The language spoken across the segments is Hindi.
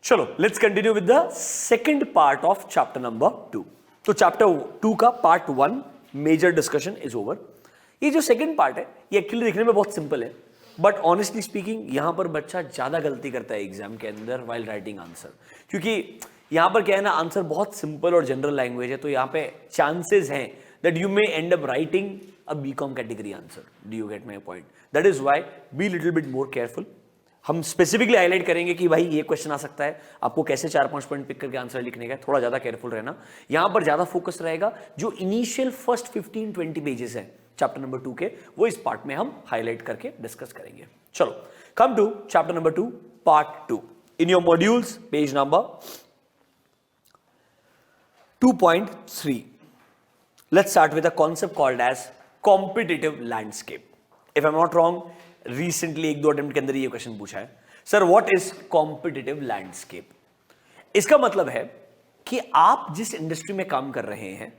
चलो let's continue with the second part of chapter number 2। तो चैप्टर 2 का part 1 major discussion is over. ये जो सेकंड पार्ट है ये एक्चुअली दिखने में बहुत सिंपल है, बट ऑनेस्टली स्पीकिंग यहां पर बच्चा ज्यादा गलती करता है एग्जाम के अंदर वाइल राइटिंग आंसर, क्योंकि यहां पर क्या है ना, आंसर बहुत सिंपल और जनरल लैंग्वेज है, तो यहां पे चांसेस हैं that you may end up writing a B Com category answer. Do you get my point? That is why be little bit more careful. हम स्पेसिफिकली हाईलाइट करेंगे कि भाई ये क्वेश्चन आ सकता है, आपको कैसे 4-5 पॉइंट पिक करके आंसर लिखने का, थोड़ा ज्यादा केयरफुल रहना। यहां पर ज्यादा फोकस रहेगा जो इनिशियल फर्स्ट 15-20 पेजेस है चैप्टर नंबर 2 के, वो इस पार्ट में हम हाईलाइट करके डिस्कस करेंगे। चलो come to chapter number 2 part 2 in your modules page number 2.3। let's start with a concept called as competitive landscape. if I'm not wrong, recently 1-2 attempt के अंदर ये क्वेश्चन पूछा है, sir what is competitive landscape. इसका मतलब है कि आप जिस इंडस्ट्री में काम कर रहे हैं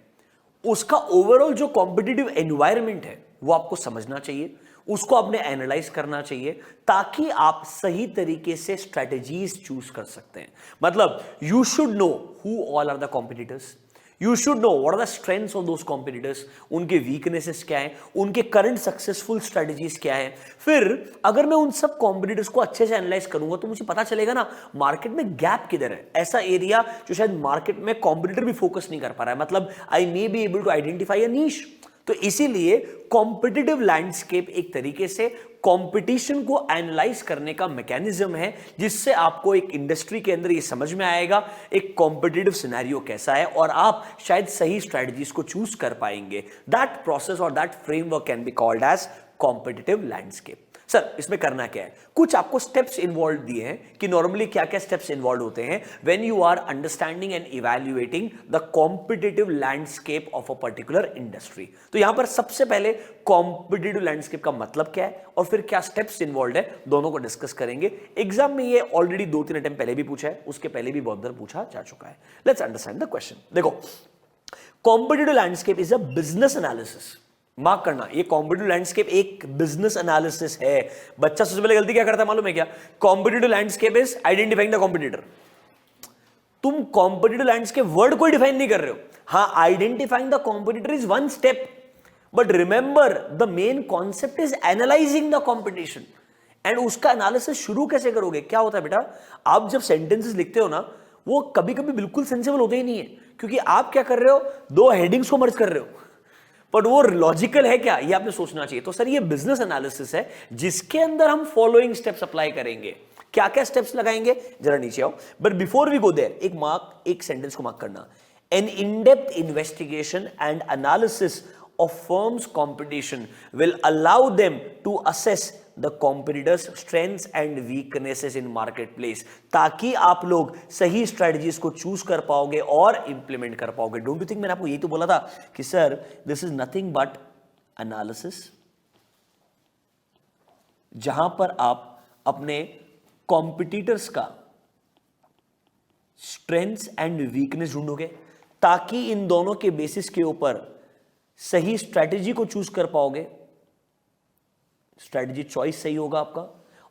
उसका ओवरऑल जो कॉम्पिटिटिव एनवायरनमेंट है वो आपको समझना चाहिए, उसको आपने एनालाइज करना चाहिए ताकि आप सही तरीके से स्ट्रेटेजीज चूज कर सकते हैं। मतलब you should know who all are the competitors, You should know what are the strengths of those competitors, उनके weaknesses क्या हैं, उनके current successful strategies क्या हैं। फिर अगर मैं उन सब competitors को अच्छे से analyze करूंगा तो मुझे पता चलेगा ना मार्केट में गैप किधर है, ऐसा एरिया जो शायद मार्केट में कॉम्पिटिटर भी फोकस नहीं कर पा रहा है। मतलब I may be able to identify a niche. तो इसीलिए कॉम्पिटिटिव लैंडस्केप एक तरीके से कंपटीशन को एनालाइज करने का मैकेनिज्म है, जिससे आपको एक इंडस्ट्री के अंदर ये समझ में आएगा एक कॉम्पिटिटिव सिनेरियो कैसा है और आप शायद सही स्ट्रेटजीज को चूज कर पाएंगे। दैट प्रोसेस और that framework can be called as competitive landscape. Sir इसमें करना क्या है, कुछ आपको स्टेप्स इन्वॉल्व दिए हैं कि नॉर्मली क्या क्या स्टेप्स इन्वॉल्व होते हैं when you are understanding and evaluating the competitive landscape of a particular industry. तो यहां पर सबसे पहले कॉम्पिटिटिव लैंडस्केप का मतलब क्या है और फिर क्या स्टेप्स इन्वॉल्व है, दोनों को डिस्कस करेंगे। एग्जाम में ये ऑलरेडी 2-3 अटेम्प्ट पहले भी पूछा है, उसके पहले भी बहुत बार पूछा जा चुका है। Let's understand the question. देखो, competitive landscape is a business analysis. Mark करना, ये कॉम्पिटिटिव लैंडस्केप एक बिजनेस एनालिसिस है। बच्चा सबसे पहले गलती क्या करता है मालूम है क्या? Competitive landscape is identifying the competitor. तुम कॉम्पिटिटिव लैंडस्केप वर्ड को डिफाइन नहीं कर रहे हो। हाँ, identifying the competitor is one step, but remember the main concept is analysing the competition. And उसका एनालिसिस शुरू कैसे करोगे? क्या होता है बेटा, आप जब सेंटेंसेस लिखते हो ना, वो कभी कभी बिल्कुल सेंसेबल होते ही नहीं है, क्योंकि आप क्या कर रहे हो, 2 हेडिंग्स को मर्ज कर रहे हो, बट वो लॉजिकल है क्या, ये आपने सोचना चाहिए। तो सर ये बिजनेस एनालिसिस है जिसके अंदर हम फॉलोइंग स्टेप्स अप्लाई करेंगे। क्या क्या स्टेप्स लगाएंगे, जरा नीचे आओ। But before we go there, एक सेंटेंस को मार्क करना। An in depth investigation and analysis of firms competition will allow them to assess the competitors strengths and weaknesses in marketplace, ताकि आप लोग सही स्ट्रेटजीज को चूज कर पाओगे और इंप्लीमेंट कर पाओगे। डोंट यू थिंक मैंने आपको यही तो बोला था कि sir this is nothing but analysis, जहां पर आप अपने कॉम्पिटिटर्स का स्ट्रेंथ्स एंड वीकनेस ढूंढोगे ताकि इन दोनों के बेसिस के ऊपर सही स्ट्रैटेजी को चूज कर पाओगे। स्ट्रैटेजी चॉइस सही होगा आपका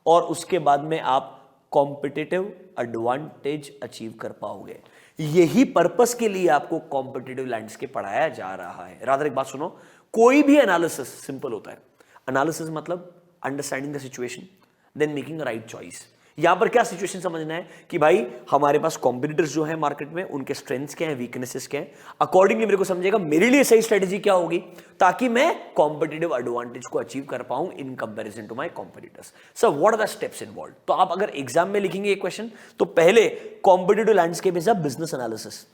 और उसके बाद में आप कॉम्पिटिटिव एडवांटेज अचीव कर पाओगे। यही पर्पस के लिए आपको कॉम्पिटिटिव लैंडस्केप पढ़ाया जा रहा है। रादर एक बात सुनो, कोई भी एनालिसिस सिंपल होता है। एनालिसिस मतलब understanding the situation then making a right choice. यहां पर क्या सिचुएशन समझना है कि भाई हमारे पास कॉम्पिटिटर्स जो है मार्केट में, उनके स्ट्रेंथ्स क्या हैं, वीकनेसेस क्या हैं, अकॉर्डिंगली मेरे को समझेगा मेरे लिए सही स्ट्रेटजी क्या होगी ताकि मैं कॉम्पिटिटिव एडवांटेज को अचीव कर पाऊं in comparison to my competitors. Sir what are the steps involve? तो आप अगर एग्जाम में लिखेंगे ये क्वेश्चन तो पहले competitive landscape is a business analysis.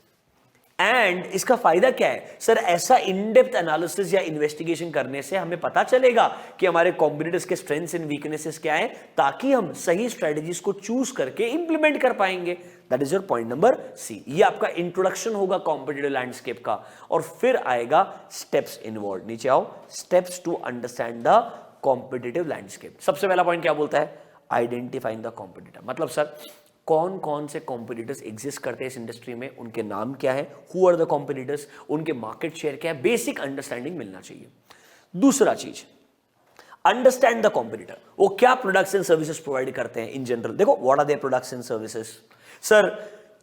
And इसका फायदा क्या है? सर ऐसा इन डेप्थ एनालिसिस या इन्वेस्टिगेशन करने से हमें पता चलेगा कि हमारे कॉम्पिटिटर्स के स्ट्रेंथ्स एंड वीकनेसेस क्या है, ताकि हम सही स्ट्रेटजीज को चूज करके इंप्लीमेंट कर पाएंगे। That is your point number C. ये आपका इंट्रोडक्शन होगा कॉम्पिटिटिव लैंडस्केप का, और फिर आएगा स्टेप्स इन्वॉल्व। नीचे आओ, steps to understand the competitive landscape. सबसे पहला पॉइंट क्या बोलता है? Identifying the competitor. मतलब सर कौन कौन से कॉम्पिटिटर्स एग्जिस्ट करते हैं इस इंडस्ट्री में, उनके नाम क्या है, हु आर द कॉम्पिटिटर्स, उनके मार्केट शेयर क्या है, बेसिक अंडरस्टैंडिंग मिलना चाहिए। दूसरा चीज, अंडरस्टैंड द कॉम्पिटिटर, वो क्या प्रोडक्ट्स एंड सर्विसेज प्रोवाइड करते हैं इन जनरल। देखो what are their products and services. Sir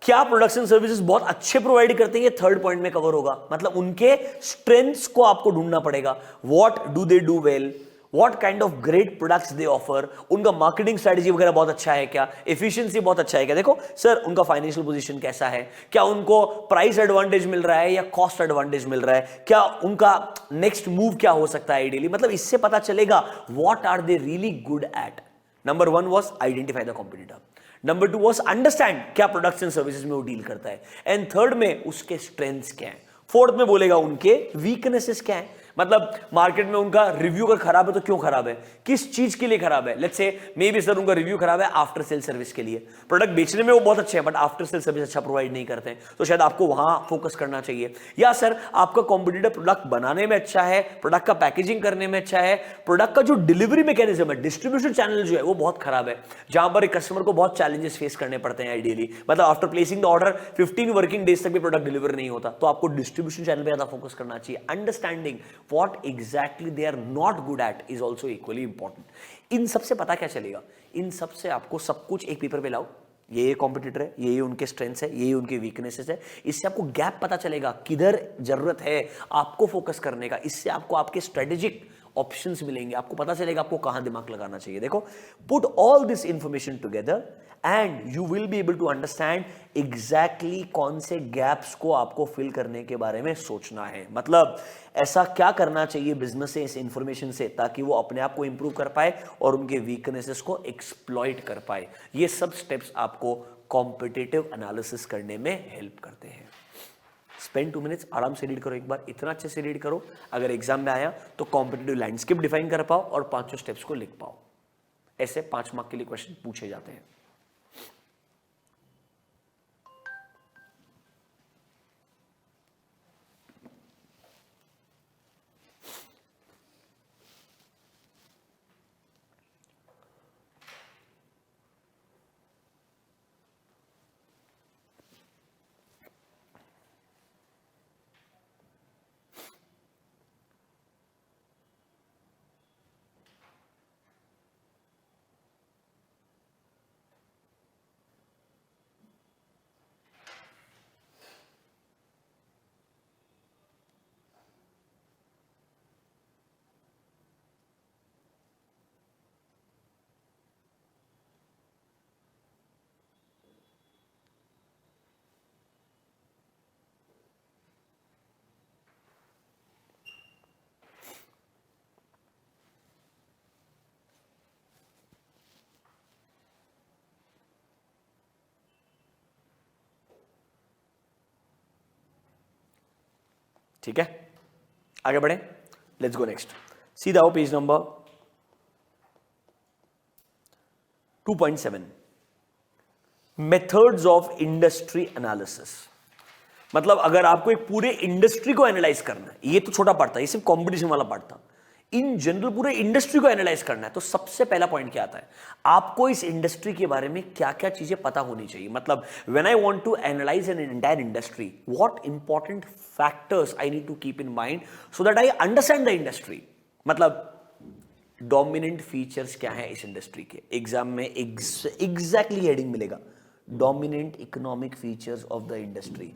क्या प्रोडक्ट्स एंड सर्विसेज बहुत अच्छे प्रोवाइड करते हैं, ये थर्ड पॉइंट में कवर होगा। मतलब उनके स्ट्रेंथ्स को आपको ढूंढना पड़ेगा। What do they do well, what kind of great products they offer, उनका मार्केटिंग स्ट्रेटेजी वगैरह बहुत अच्छा है क्या, एफिशिएंसी बहुत अच्छा है क्या। देखो सर उनका फाइनेंशियल पोजीशन कैसा है, क्या उनको प्राइस एडवांटेज मिल रहा है या कॉस्ट एडवांटेज मिल रहा है, क्या उनका नेक्स्ट मूव क्या हो सकता है आइडियली। मतलब इससे पता चलेगा what are they really good at. Number 1 was identify the competitor, number 2 was understand क्या प्रोडक्ट्स एंड सर्विसेज में वो डील करता है, एंड थर्ड में उसके स्ट्रेंथ्स क्या है, फोर्थ में बोलेगा उनके वीकनेसेस क्या है। मतलब मार्केट में उनका रिव्यू अगर खराब है तो क्यों खराब है, किस चीज के लिए खराब है। Let's say may be sir उनका रिव्यू खराब है आफ्टर सेल सर्विस के लिए, प्रोडक्ट बेचने में वो बहुत अच्छे हैं बट आफ्टर सेल सर्विस अच्छा प्रोवाइड नहीं करते हैं, तो शायद आपको वहां फोकस करना चाहिए। या सर आपका कॉम्पिटिटर प्रोडक्ट बनाने में अच्छा है, प्रोडक्ट का पैकेजिंग करने में अच्छा है, प्रोडक्ट का जो डिलीवरी मैकेनिज्म है, डिस्ट्रीब्यूशन चैनल जो है वो बहुत खराब है, जहां पर कस्टमर को बहुत चैलेंजेस फेस करने पड़ते हैं आइडियली। मतलब after placing the order 15 working days तक भी प्रोडक्ट डिलीवर नहीं होता, तो आपको डिस्ट्रीब्यूशन चैनल पे ज्यादा फोकस करना चाहिए। Understanding what exactly they are not good at is also equally important. इन सबसे पता क्या चलेगा, इन सबसे आपको सब कुछ एक पेपर पे लाओ, ये कॉम्पिटिटर है, ये उनके स्ट्रेंथ्स है, ये उनके वीकनेसेस है, इससे आपको गैप पता चलेगा किधर जरूरत है आपको फोकस करने का। इससे आपको आपके स्ट्रेटेजिक ऑप्शंस मिलेंगे, आपको पता चलेगा आपको कहां दिमाग लगाना चाहिए। देखो put all this information together and you will be able to understand exactly कौन से गैप्स को आपको फिल करने के बारे में सोचना है। मतलब ऐसा क्या करना चाहिए बिजनेस से, इस इंफॉर्मेशन से, ताकि वो अपने आप को इंप्रूव कर पाए और उनके वीकनेसेस को एक्सप्लॉइट कर पाए। ये सब स्टेप्स आपको कॉम्पिटिटिव एनालिसिस करने में हेल्प करते हैं। स्पेंड 2 मिनट्स, आराम से रीड करो एक बार, इतना अच्छे से रीड करो अगर एग्जाम में आया तो कॉम्पिटिटिव लैंडस्केप डिफाइन कर पाओ और 5 स्टेप्स को लिख पाओ। ऐसे 5 मार्क के लिए क्वेश्चन पूछे जाते हैं। ठीक है, आगे बढ़े, लेट्स गो नेक्स्ट। सीधा आओ page number 2.7, methods of industry analysis. मतलब अगर आपको एक पूरे इंडस्ट्री को एनालाइज करना है, ये तो छोटा पार्ट था, ये सिर्फ कंपटीशन वाला पार्ट था, इन जनरल पूरे इंडस्ट्री को एनालाइज करना है, तो सबसे पहला पॉइंट क्या आता है, आपको इस इंडस्ट्री के बारे में क्या क्या चीजें पता होनी चाहिए। मतलब when I want to analyse an entire industry, what important factors I need to keep in mind so that I understand the industry. मतलब डोमिनेंट फीचर्स क्या है इस इंडस्ट्री के, एग्जाम में एग्जैक्टली हेडिंग मिलेगा, dominant economic features of the industry.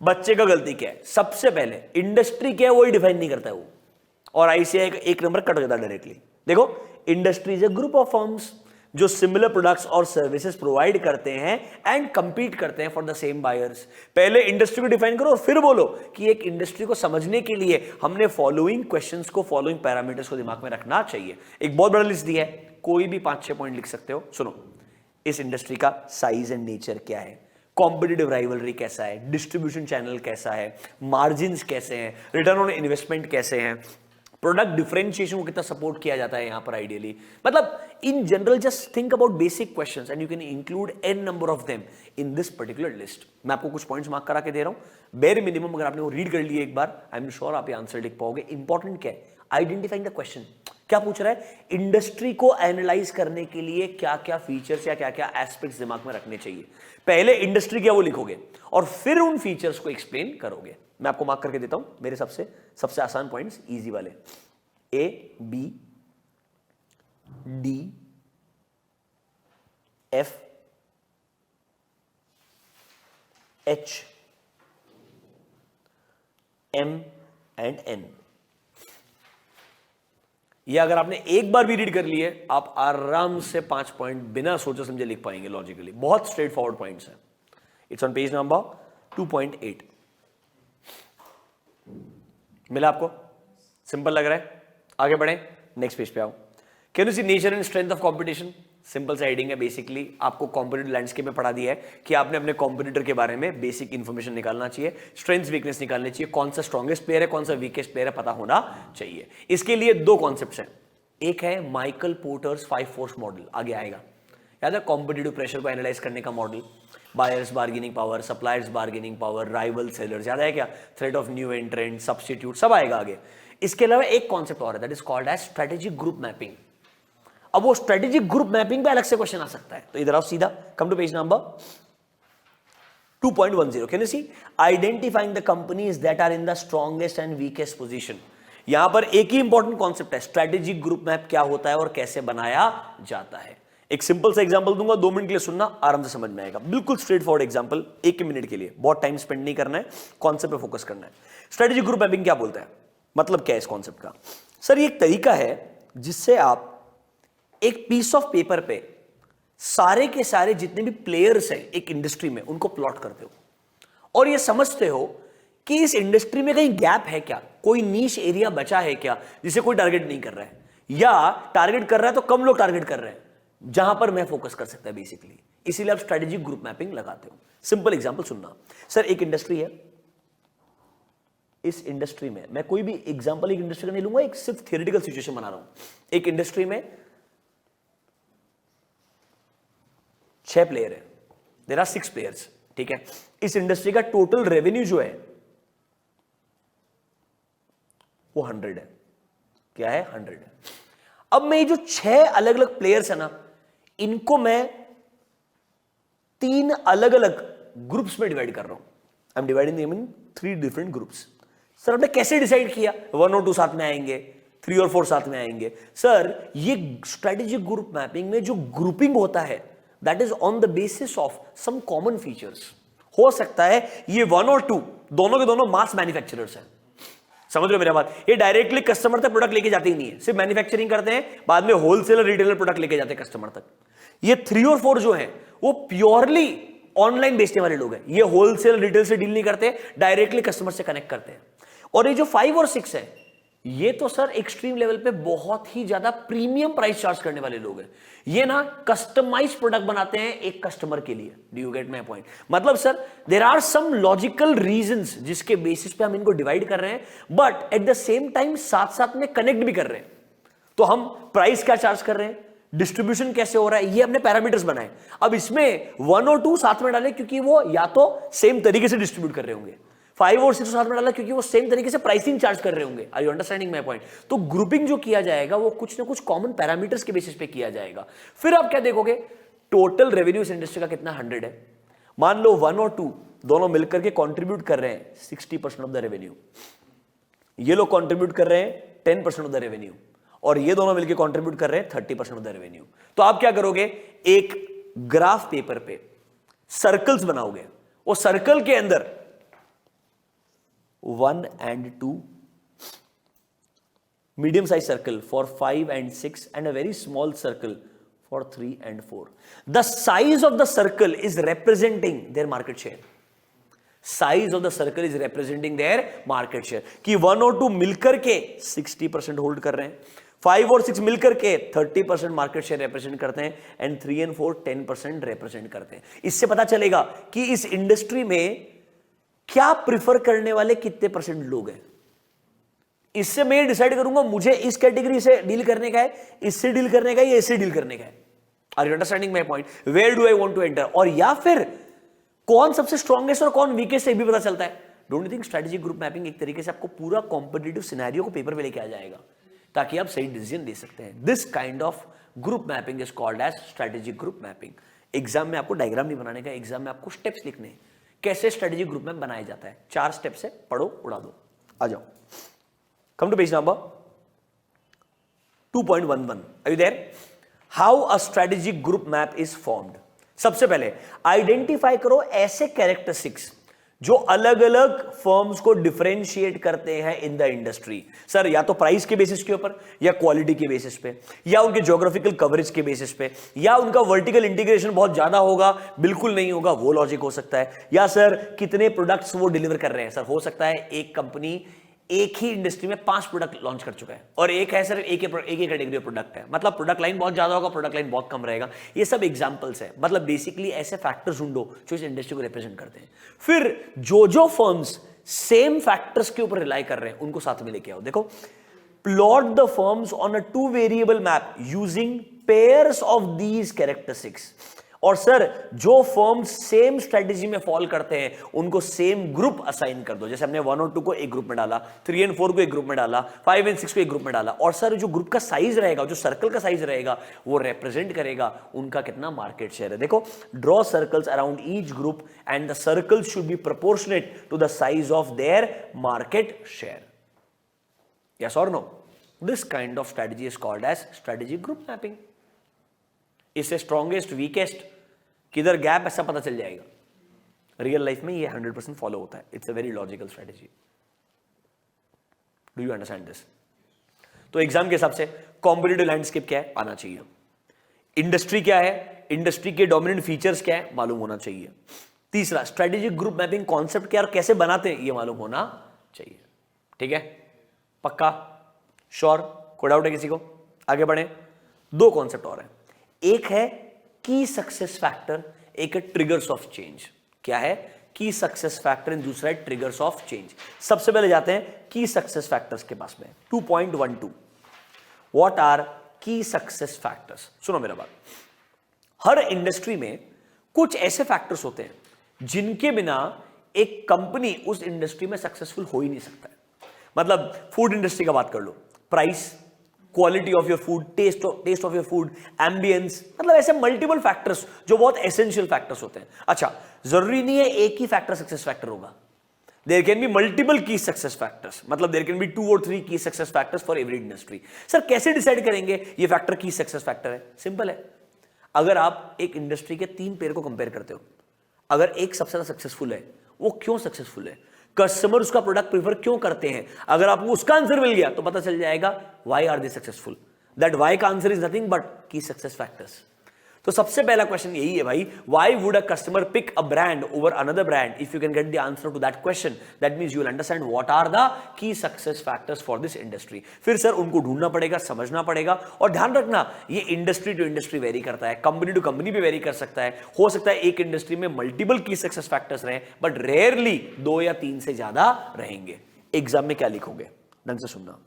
बच्चे का गलती क्या है, सबसे पहले इंडस्ट्री क्या है वो ही डिफाइन नहीं करता है वो, और आईसीआई एक नंबर कट हो जाता है डायरेक्टली। देखो industry is a group of firms जो सिमिलर प्रोडक्ट्स और सर्विसेज प्रोवाइड करते हैं एंड कंपीट करते हैं फॉर द सेम बायर्स। पहले इंडस्ट्री को डिफाइन करो और फिर बोलो कि एक इंडस्ट्री को समझने के लिए हमने फॉलोइंग क्वेश्चंस को, फॉलोइंग पैरामीटर्स को दिमाग में रखना चाहिए। एक बहुत बड़ा लिस्ट दिया है, कोई भी 5-6 पॉइंट लिख सकते हो। सुनो, इस इंडस्ट्री का साइज एंड नेचर क्या है, कॉम्पिटिटिव राइवलरी कैसा है, डिस्ट्रीब्यूशन चैनल कैसा है, मार्जिन्स कैसे हैं, रिटर्न ऑन इन्वेस्टमेंट कैसे हैं, प्रोडक्ट डिफरेंशिएशन को कितना सपोर्ट किया जाता है यहां पर आइडियली। मतलब in general just think about basic questions and you can include an number of them in this particular list. मैं आपको कुछ पॉइंट्स मार्क करा के दे रहा हूं, बेयर मिनिमम अगर आपने वो रीड कर लिए एक बार, आई एम श्योर आप ये आंसर लिख पाओगे। इंपॉर्टेंट क्या है, आइडेंटिफाइंग द क्वेश्चन, क्या पूछ रहा है, इंडस्ट्री को एनालाइज करने के लिए क्या क्या फीचर्स या क्या क्या एस्पेक्ट्स दिमाग में रखने चाहिए। पहले इंडस्ट्री क्या वो लिखोगे और फिर उन फीचर्स को एक्सप्लेन करोगे। मैं आपको मार्क करके देता हूं मेरे सबसे आसान पॉइंट्स, इजी वाले, A, B, D F H M and N. ये अगर आपने एक बार भी रीड कर लिए आप आराम से 5 पॉइंट बिना सोचे समझे लिख पाएंगे लॉजिकली। बहुत स्ट्रेट फॉरवर्ड पॉइंट्स हैं। It's on page number 2.8। मिला आपको? सिंपल लग रहा है? आगे बढ़े, नेक्स्ट पेज पे आओ। Can you see nature and strength of competition? Simple सा हेडिंग है। बेसिकली आपको कॉम्पिटिटिव लैंडस्केप में पढ़ा दिया है कि आपने अपने कॉम्पिटिटर के बारे में बेसिक इंफॉर्मेशन निकालना चाहिए, स्ट्रेंथ वीकनेस निकालनी चाहिए, कौन सा स्ट्रॉन्गेस्ट प्लेयर है, कौन सा वीकेस्ट प्लेयर है, पता होना चाहिए। इसके लिए 2 कॉन्सेप्ट्स हैं। एक है माइकल पोर्टर्स 5 फोर्स मॉडल, आगे आएगा, याद है? कॉम्पिटिटिव प्रेशर को एनालाइज करने का model. Buyers bargaining power, suppliers bargaining power, rival sellers, याद है क्या? Threat of new entrant, substitute, सब आएगा आगे। इसके अलावा एक कॉन्सेप्ट और है, that is called as strategic group mapping. अब वो स्ट्रेटेजिक ग्रुप मैपिंग पे अलग से क्वेश्चन आ सकता है। तो इधर आओ सीधा, come to page number 2.10। Can you see identifying the companies that are in the strongest and weakest position. यहां पर एक ही इंपॉर्टेंट कॉन्सेप्ट है, स्ट्रेटेजिक ग्रुप मैप क्या होता है और कैसे बनाया जाता है। एक सिंपल सा एग्जांपल दूंगा, 2 मिनट के लिए सुनना, आराम से समझ में आएगा। बिल्कुल स्ट्रेट फॉरवर्ड एग्जांपल, 1 मिनट के लिए, बहुत टाइम स्पेंड नहीं करना है, कॉन्सेप्ट पे फोकस करना है। स्ट्रेटेजिक ग्रुप मैपिंग क्या बोलता है, मतलब क्या है इस कॉन्सेप्ट का? सर ये एक तरीका है जिससे आप एक पीस ऑफ पेपर पे सारे के सारे जितने भी प्लेयर्स हैं एक इंडस्ट्री में उनको प्लॉट करते हो और ये समझते हो कि इस इंडस्ट्री में कहीं गैप है क्या, कोई नीश एरिया बचा है क्या जिसे कोई टारगेट नहीं कर रहा है, या टारगेट कर रहा है तो कम लोग टारगेट कर रहे हैं, जहां पर मैं फोकस कर सकता है बेसिकली। इसीलिए आप स्ट्रेटेजिक ग्रुप मैपिंग लगाते हो। सिंपल एग्जांपल सुनना। सर एक इंडस्ट्री है, इस इंडस्ट्री में मैं कोई भी एग्जांपल एक इंडस्ट्री का नहीं लूंगा, एक सिर्फ थियोरेटिकल सिचुएशन बना रहा हूं। एक इंडस्ट्री में 6 प्लेयर है, देयर आर 6 प्लेयर्स, ठीक है। इस इंडस्ट्री का टोटल रेवेन्यू जो है वो 100 है। क्या है? 100 है। अब मैं ये जो 6 अलग अलग प्लेयर्स है ना, इनको मैं 3 अलग अलग ग्रुप्स में डिवाइड कर रहा हूं। I am dividing them in 3 different groups. Sir आपने कैसे डिसाइड किया 1 और 2 साथ में आएंगे, 3 और 4 साथ में आएंगे? सर ये स्ट्रेटेजिक ग्रुप मैपिंग में जो ग्रुपिंग होता है that is on the basis of some common features. हो सकता है ये 1 और 2 दोनों के दोनों मास मैन्युफैक्चरर्स हैं, समझ रहे हो मेरा बात? ये डायरेक्टली कस्टमर तक प्रोडक्ट लेके जाते ही नहीं है, सिर्फ मैन्युफैक्चरिंग करते हैं, बाद में होलसेलर रिटेलर प्रोडक्ट लेके जाते हैं कस्टमर तक। ये 3 और 4 जो हैं वो प्योरली ऑनलाइन बेचने वाले लोग हैं, ये होलसेल रिटेल से डील नहीं करते, डायरेक्टली कस्टमर से कनेक्ट करते हैं। और ये जो 5 और 6 है ये तो सर एक्सट्रीम लेवल पे बहुत ही ज्यादा प्रीमियम प्राइस चार्ज करने वाले लोग हैं। ये ना कस्टमाइज प्रोडक्ट बनाते हैं एक कस्टमर के लिए। Do you get my point? मतलब sir there are some logical reasons जिसके बेसिस पे हम इनको डिवाइड कर रहे हैं, but at the same time साथ साथ में कनेक्ट भी कर रहे हैं। तो हम प्राइस क्या चार्ज कर रहे हैं, डिस्ट्रीब्यूशन कैसे हो रहा है, ये हमने पैरामीटर्स बनाए। अब इसमें 1 और 2 साथ में डाले क्योंकि वो या तो सेम तरीके से डिस्ट्रीब्यूट कर रहे होंगे, 5 और 6 साथ में डाला क्योंकि वो सेम तरीके से प्राइसिंग चार्ज कर रहे होंगे। Are you understanding my point? तो ग्रुपिंग जो किया जाएगा वो कुछ ना कुछ कॉमन पैरामीटर्स के बेसिस पे किया जाएगा। फिर आप क्या देखोगे, टोटल रेवेन्यू इस इंडस्ट्री का कितना 100 है। मान लो 1 और 2 दोनों मिलकर के कॉन्ट्रीब्यूट कर रहे हैं 60% ऑफ द रेवेन्यू, ये लोग कॉन्ट्रीब्यूट कर रहे हैं 10% ऑफ द रेवेन्यू, और ये दोनों मिलकर कॉन्ट्रीब्यूट कर रहे हैं 30% ऑफ द रेवेन्यू। तो आप क्या करोगे, एक ग्राफ पेपर पे सर्कल्स बनाओगे, वो सर्कल के अंदर 1 and 2, medium size circle for 5 and 6, and a very small circle for 3 and 4. The size of the circle is representing their market share. Size of the circle is representing their market share. कि 1 और 2 मिलकर के 60% होल्ड कर रहे हैं, 5 और 6 मिलकर के 30% मार्केट शेयर रिप्रेजेंट करते हैं, एंड 3 and 4 10% रिप्रेजेंट करते हैं। इससे पता चलेगा कि इस इंडस्ट्री में क्या प्रिफर करने वाले कितने परसेंट लोग हैं। इससे मैं डिसाइड करूंगा मुझे इस कैटेगरी से डील करने का है, इससे डील करने का है, या इससे डील करने का है। Are you understanding my point? Where do I want to enter, और या फिर कौन सबसे स्ट्रॉन्गेस्ट और कौन वीकेस्ट भी पता चलता है। Don't you think strategic group mapping एक तरीके से आपको पूरा कॉम्पिटिटिव सिनेरियो को पेपर पे लेके आ जाएगा ताकि आप सही डिसीजन दे सकते हैं। This kind of group mapping is called as strategic group mapping. Exam में आपको डायग्राम नहीं बनाने का, एग्जाम में आपको स्टेप्स लिखने हैं कैसे स्ट्रेटेजिक ग्रुप मैप बनाया जाता है। 4 स्टेप्स है, पढ़ो उड़ा दो। आ जाओ, come to page number 2.11। Are you there? How a strategic group map is formed. सबसे पहले आइडेंटिफाई करो ऐसे कैरेक्टरिस्टिक्स जो अलग अलग फर्म्स को डिफरेंशिएट करते हैं इन द इंडस्ट्री। सर या तो प्राइस के बेसिस के ऊपर, या क्वालिटी के बेसिस पे, या उनके ज्योग्राफिकल कवरेज के बेसिस पे, या उनका वर्टिकल इंटीग्रेशन बहुत ज्यादा होगा बिल्कुल नहीं होगा, वो लॉजिक हो सकता है, या सर कितने प्रोडक्ट्स वो डिलीवर कर रहे हैं। सर हो सकता है एक कंपनी एक ही इंडस्ट्री में 5 प्रोडक्ट लॉन्च कर चुका है, और एक है सर एक ही कैटेगरी प्रोडक्ट है, मतलब प्रोडक्ट लाइन बहुत ज्यादा होगा, प्रोडक्ट लाइन बहुत कम रहेगा। ये सब एग्जांपल्स है। मतलब बेसिकली ऐसे फैक्टर्स ढूंढो जो इस इंडस्ट्री को रिप्रेजेंट करते हैं। फिर जो फर्म्स सेम फैक्टर्स के ऊपर रिलाई कर रहे हैं उनको साथ में लेके आओ। देखो, plot the firms on a 2 variable map using pairs of these characteristics. और सर जो फर्म्स सेम स्ट्रेटेजी में फॉल करते हैं उनको सेम ग्रुप असाइन कर दो। जैसे हमने 1 और 2 को एक ग्रुप में डाला, 3 और 4 को एक ग्रुप में डाला, 5 और 6 को एक ग्रुप में डाला। और सर जो ग्रुप का साइज रहेगा, जो सर्कल का साइज रहेगा, वो रिप्रेजेंट करेगा उनका कितना मार्केट शेयर है। देखो, draw circles around each group and the circles should be proportionate to the size of their market share. Yes और no? This kind of strategy is called as strategic group mapping. इससे स्ट्रॉन्गेस्ट वीकेस्ट किधर गैप ऐसा पता चल जाएगा। रियल लाइफ में ये 100% फॉलो होता है। It's a very logical strategy. Do you understand this? तो एग्जाम के हिसाब से कॉम्पिटिटिव लैंडस्केप क्या है आना चाहिए, इंडस्ट्री क्या है, इंडस्ट्री के डोमिनेंट फीचर्स क्या है मालूम होना चाहिए। तीसरा, स्ट्रेटेजिक ग्रुप मैपिंग कॉन्सेप्ट क्या और कैसे बनाते हैं ये मालूम होना चाहिए। ठीक है, पक्का, श्योर? कोई डाउट है किसी को? आगे बढ़े। 2 कॉन्सेप्ट और है, एक है की सक्सेस फैक्टर, एक है ट्रिगर्स ऑफ चेंज। क्या है? की सक्सेस फैक्टर, एंड दूसरा है ट्रिगर्स ऑफ चेंज। सबसे पहले जाते हैं की सक्सेस फैक्टर्स के पास में। 2.12 व्हाट आर की सक्सेस फैक्टर्स। सुनो मेरा बात, हर इंडस्ट्री में कुछ ऐसे फैक्टर्स होते हैं जिनके बिना एक कंपनी उस इंडस्ट्री में सक्सेसफुल हो ही नहीं सकता है। मतलब फूड इंडस्ट्री का बात कर लो, price, quality of your food, taste of your food, ambience, मतलब ऐसे मल्टीपल फैक्टर्स जो बहुत एसेंशियल फैक्टर्स होते हैं। अच्छा, जरूरी नहीं है एक ही फैक्टर सक्सेस फैक्टर होगा। देयर कैन बी मल्टीपल की सक्सेस फैक्टर्स, मतलब देयर कैन बी 2 और 3 की success factors for every industry. Sir कैसे डिसाइड करेंगे ये फैक्टर की सक्सेस फैक्टर है? सिंपल है, अगर आप एक इंडस्ट्री के 3 पेयर को कंपेयर करते हो, अगर एक सबसे ज्यादा सक्सेसफुल है, वो क्यों सक्सेसफुल है, कस्टमर उसका प्रोडक्ट प्रीफर क्यों करते हैं, अगर आपको उसका आंसर मिल गया तो पता चल जाएगा why are they successful. That why का answer is nothing but key success factors. तो सबसे पहला क्वेश्चन यही है भाई, why would a customer pick a brand over another brand? If you can get the answer to that question, that means you will understand what are the key success factors for this industry. फिर सर उनको ढूंढना पड़ेगा, समझना पड़ेगा, और ध्यान रखना ये इंडस्ट्री टू इंडस्ट्री वेरी करता है, कंपनी टू कंपनी भी वेरी कर सकता है। हो सकता है एक इंडस्ट्री में मल्टीपल की सक्सेस फैक्टर्स रहे, बट रेयरली 2 या 3 से ज्यादा रहेंगे। एग्जाम में क्या लिखोगे, ढंग से सुनना।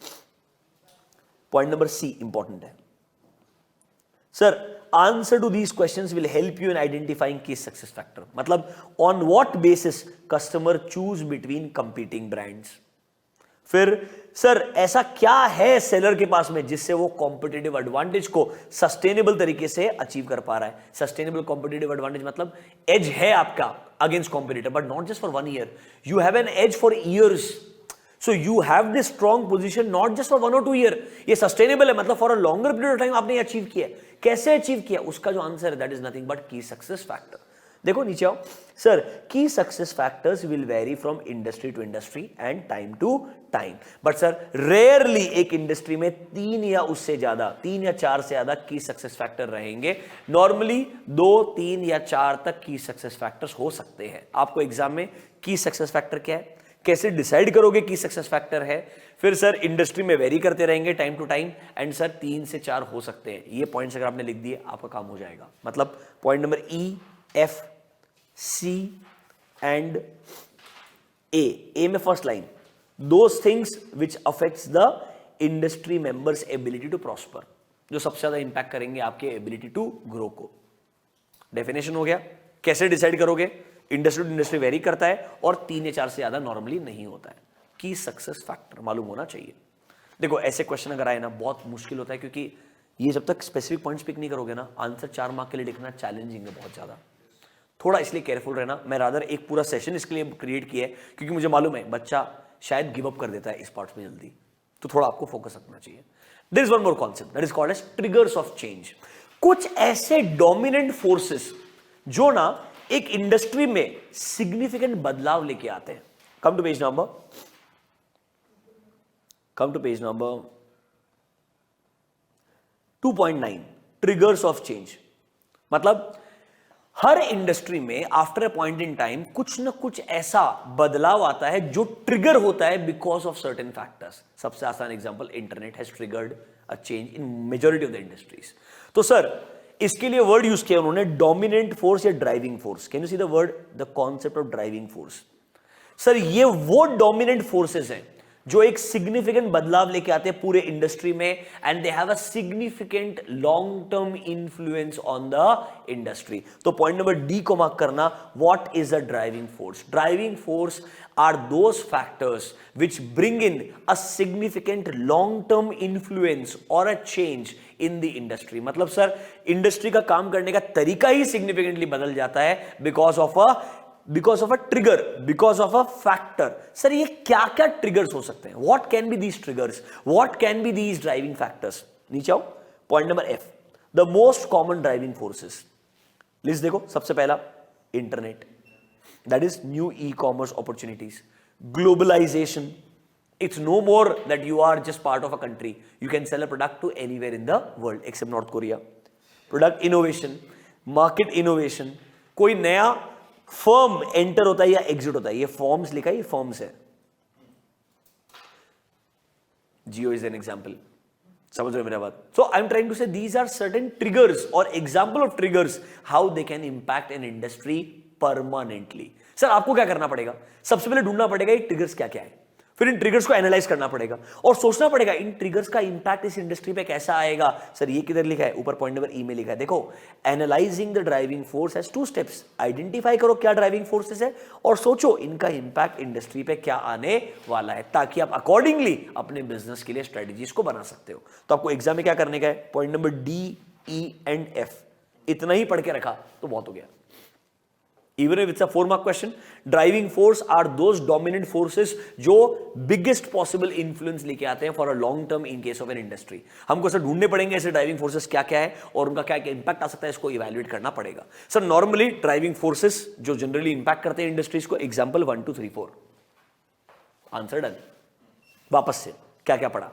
पॉइंट नंबर सी इंपॉर्टेंट है sir, answer to these questions will help you in identifying key success factor. मतलब on what basis customer choose between competing brands. फिर सर ऐसा क्या है सेलर के पास में जिससे वो कॉम्पिटिटिव एडवांटेज को सस्टेनेबल तरीके से अचीव कर पा रहा है। सस्टेनेबल कॉम्पिटिटिव एडवांटेज मतलब एज है आपका against competitor, but not just for 1 year, you have an edge for years. So you have this strong position not just for 1 or 2 year, ये सस्टेनेबल है, मतलब for a longer period of time आपने अचीव किया। कैसे अचीव किया, उसका जो आंसर है that is nothing but key success factor. देखो नीचे आओ sir, key success factors will vary from industry to industry and time to time, but sir rarely एक इंडस्ट्री में 3 या उससे ज्यादा, 3 या 4 से ज्यादा की सक्सेस फैक्टर रहेंगे। नॉर्मली 2, 3 या 4 तक की सक्सेस फैक्टर्स हो सकते हैं। आपको एग्जाम में की सक्सेस फैक्टर क्या है, कैसे डिसाइड करोगे की सक्सेस फैक्टर है, फिर सर इंडस्ट्री में वेरी करते रहेंगे time to time, and sir 3 से 4 हो सकते हैं। ये पॉइंट्स अगर आपने लिख दिए आपका काम हो जाएगा। मतलब point number E, F, C and A में first line, those things which affects the industry members ability to prosper, जो सबसे ज्यादा इंपैक्ट करेंगे आपके एबिलिटी टू ग्रो को। डेफिनेशन हो गया। कैसे डिसाइड करोगे, इंडस्ट्री टू इंडस्ट्री वेरी करता है और 3 या 4 से ज्यादा नॉर्मली नहीं होता है। की सक्सेस फैक्टर मालूम होना चाहिए। देखो ऐसे क्वेश्चन अगर आए ना बहुत मुश्किल होता है, क्योंकि ये जब तक स्पेसिफिक पॉइंट्स पिक नहीं करोगे ना, आंसर 4 मार्क के लिए लिखना चैलेंजिंग है बहुत ज्यादा। थोड़ा इसलिए केयरफुल रहना। मैं रादर एक पूरा सेशन इसके लिए क्रिएट किया है क्योंकि मुझे मालूम है बच्चा शायद गिव अप कर देता है इस पार्ट में जल्दी, तो थोड़ा आपको फोकस रखना चाहिए। There is one more concept that is called as triggers of change. कुछ ऐसे डोमिनेंट फोर्सेस जो ना एक इंडस्ट्री में सिग्निफिकेंट बदलाव लेके आते हैं. Come to page number 2.9 triggers of change. मतलब हर इंडस्ट्री में after a point in time कुछ ना कुछ ऐसा बदलाव आता है जो ट्रिगर होता है बिकॉज ऑफ सर्टेन फैक्टर्स. सबसे आसान example, internet has triggered a change in majority of the industries. तो सर इसके लिए वर्ड यूज किया उन्होंने, डोमिनेंट फोर्स या driving force. Can you see the word, the concept of driving force. Sir ये वो डोमिनेंट फोर्सेस हैं जो एक सिग्निफिकेंट बदलाव लेके आते हैं पूरे इंडस्ट्री में, and they have a significant long term influence on the industry. तो पॉइंट नंबर डी को मार्क करना. What is a driving force? Driving force are those factors which bring in a significant long term influence और a change in the industry. मतलब सर इंडस्ट्री का काम करने का तरीका ही सिग्निफिकेंटली बदल जाता है because of a trigger, because of a factor. Sir ये क्या क्या ट्रिगर्स हो सकते हैं? What can be these triggers, what can be these driving factors? नीचे आओ, point number F, the most common driving forces. List देखो, सबसे पहला internet, that is new e commerce opportunities, globalisation. It's no more that you are just part of a country. You can sell a product to anywhere in the world except North Korea. Product innovation, market innovation. कोई नया फर्म एंटर होता है या एग्जिट होता है, ये फॉर्म्स लिखा है, ये फॉर्म्स है. जियो इज एन एग्जाम्पल. समझ रहे हो मेरा बात? सो आई एम ट्राइंग टू से दीज आर सर्टेन ट्रिगर्स और example of triggers how they can impact an industry permanently. Sir आपको क्या करना पड़ेगा? सबसे पहले ढूंढना पड़ेगा ये ट्रिगर्स क्या क्या है, फिर इन ट्रिगर्स को एनालाइज करना पड़ेगा और सोचना पड़ेगा इन ट्रिगर्स का इंपैक्ट इस इंडस्ट्री पे कैसा आएगा. सर ये किधर लिखा है? ऊपर पॉइंट नंबर ई में लिखा है. देखो, analysing the driving force has 2 steps. Identify करो क्या ड्राइविंग फोर्सेस है और सोचो इनका इंपैक्ट इंडस्ट्री पे क्या आने वाला है, ताकि आप अकॉर्डिंगली अपने बिजनेस के लिए स्ट्रेटजीज को बना सकते हो. तो आपको एग्जाम में क्या करने का है? Point number D, E and F इतना ही पढ़ के रखा तो बहुत हो गया. Even if it's a 4-mark question, driving force are those dominant forces जो biggest possible influence लेके आते हैं for a long term in case of an industry. हमको सर ढूंढने पड़ेंगे ऐसे driving forces क्या क्या है और उनका क्या क्या impact आ सकता है, इसको evaluate करना पड़ेगा. सर normally driving forces जो generally impact करते हैं industries को, example 1 2 3 4. Answer done. वापस से क्या क्या पढ़ा?